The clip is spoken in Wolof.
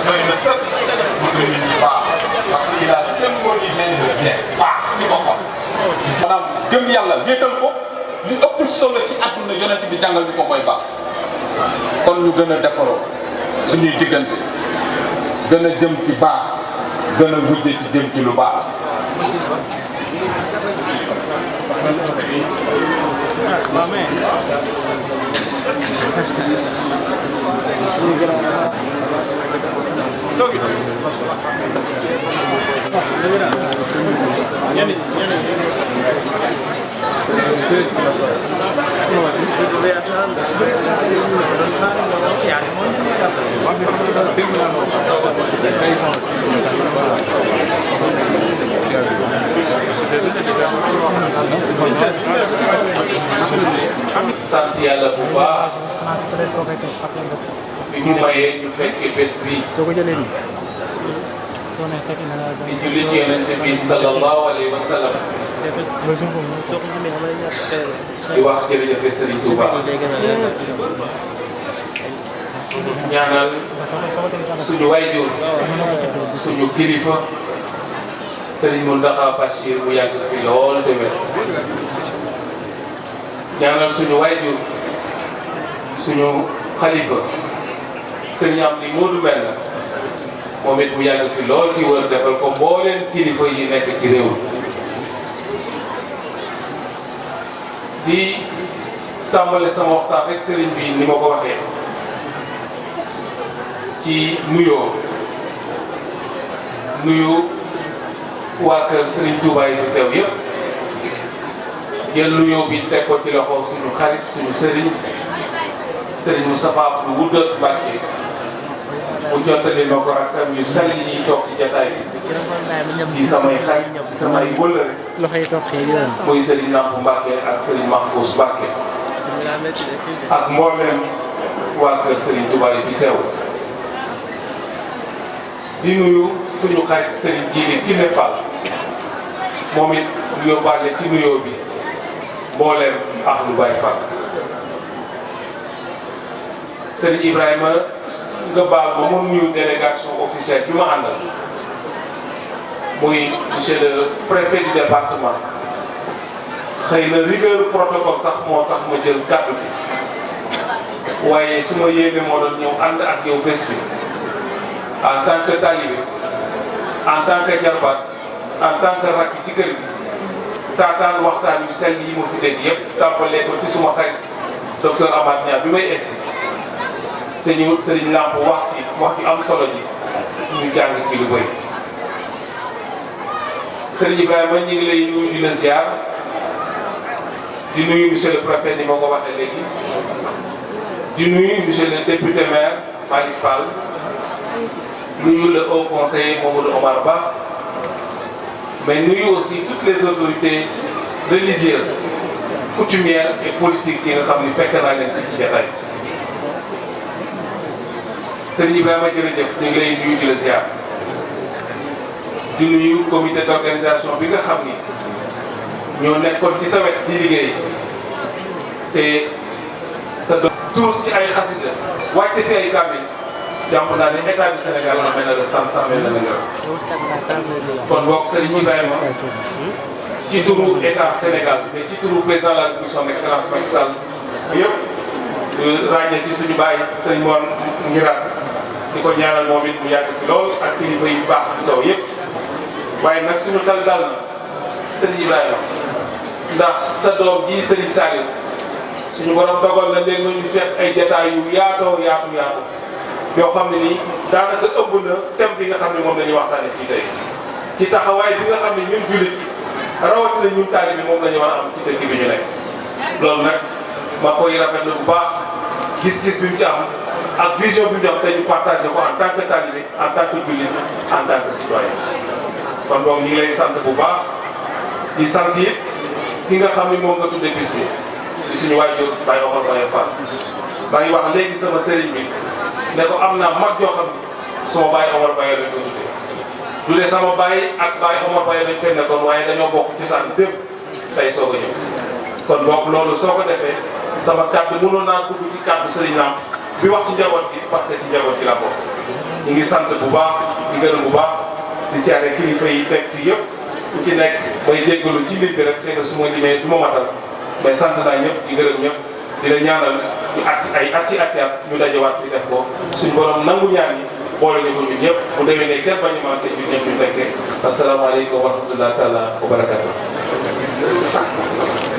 doy na sëkk mu tudd nit ñu baax parce que il a symbolisé le bien baax ci boppam. maanaam gëm yàlla wéetal ko li ëpp solo ci àdduna yonent bi jàngal ñu ko mooy baax kon ñu gën a defaroo suñuy diggante gën a jëm ci baax gën a wujje ci jëm ci lu baax. sant yàlla bu baax bi ñu mayee ñu fekk bés bi di julli ci yonent bi sallallahu alayhi wa sallam di wax jërëjëf Serigne Touba ñaanal suñu wayjur suñu kilifa Serigne Mountakha Bachir mu yàgg fi lool te wér ñaanal suñu wayjur suñu xalifa Serigne Amdi Modou Mbenn moom it mu yàgg fi lool ci wër defal ko mbooleem kilifa yi nekk ci réew di tàmbale sama waxtaan rek Serigne bi ni ma ko waxee ci nuyu waa kër Serigne Touba yi fi teew yëpp jël nuyoo bi teg ko ci loxo suñu xarit suñu Serigne Moustapha Abdou Woudat Mbacké mu jottali ma ko rakkam yu sell yi toog ci jataay bi di samay xarit di samay wëllëre muy Serigne Nampu Mbacké ak Serigne Mahfous Mbacké ak mboolem waa kër Serigne Touba yi fi teew di nuyu suñu xarit Serigne Djili Kiné Fall moom it mu yóbbaale ci nuyoo bi mboolem ahlu Baye Fall Serigne Ibrahima nga baal ma mu nuyu délégation officielle bi ma àndal muy monsieur le préfet du département xëy na rigueur protocole sax moo tax ma jël kàddu bi waaye su ma yéene moo doon ñëw ànd ak yow bés bi en tant que talibé en tant que jarbaat en tant que rakk ci kër gi taataan waxtaan yu sell yi ma fi dégg yëpp tàmbalee ko ci suma xarit docteur Amath Niang bi may egsi Serigne Lamp wax ci am solo ji ñu jàng ci lu bëri Serigne Ibrahima ñu ngi lay nuyu di la ziar di nuyu monsieur le préfet ni ma ko waxee léegi di nuyu monsieur le député maire Malick Fall nuyu le haut conseiller Mamadou Omar Ba mais nuyu aussi toutes les autorités religieuses coutumières et politiques yi nga xam ni fekk naa leen ci jataay Serigne Ibrahima jërëjëf ñu ngi lay nuyu di la ziar di nuyu comité d'organisation bi nga xam ni ñoo nekkoon ci sa wet di liggéey te sa tuus ci ay xasida wàcce fi ay kàmmi jàpp naa ne état du Sénégal la mel na la sant mel na la ngërëm kon bokk Serigne Ibrahima ci turu état Sénégal mais ci turu président de la République son excellence Macky Sall yëpp ràññee ci suñu bàyyi Serigne Mor Ngirat di ko ñaanal moom it mu yàgg fi lool ak kilifa yu baax ci kaw yëpp waaye nag suñu xel dal na Serigne Ibrahima ndax sa doom ji Serigne Saliou suñu borom dogal na léegi ñu fekk ay détails yu yaatu yoo xam ne nii daanaka ëmb na thème bi nga xam ne moom la ñuy waxtaanee fii tey ci taxawaay bi nga xam ne ñun jullit rawatina ñun taalibe bi moom la ñu war a am ci dëkk bi ñu nekk loolu nag ma koy rafetlu bu baax gis-gis bi mu ci am ak vision bi mu am te ñu partagé ko en tant que taalibe en tant que jullit en tant que citoyen kon donc ñu ngi lay sant bu baax di sant it ki nga xam ne moom nga tuddee bis bi di suñu waajur Baye Omar Baye Fall maa ngi wax léegi sama sëriñ bi ne ko am naa mag joo xam ne sama Baye Omar Baye lañ ko tuddee du ne sama Baye ak Baye Omar Baye lañ fenn kon waaye dañoo bokk cosaan démb tey soog a ñëw kon donc loolu soo ko defee sama kàddu mënoon naa dugg ci kàddu sëriñ Lamp bi wax ci njaboot gi parce que ci njaboot gi la bokk ñu ngi sant bu baax di gërëm bu baax di siyaare kilifa yi teg fii yëpp ku ci nekk bay jéggalu ci mbir bi rek xëy na su ma limee du ma matal mais sant naa ñëpp di gërëm ñëpp di la ñaanal ñu ay at ñu dajewaat fi def ko suñ borom nangu ñaan yi boole ñu ko ñun ñëpp bu déwénee kenn bañu mën te ñun ñëpp ñu fekkee asalaamaaleykum wa rahmatulah taala wa barakatuh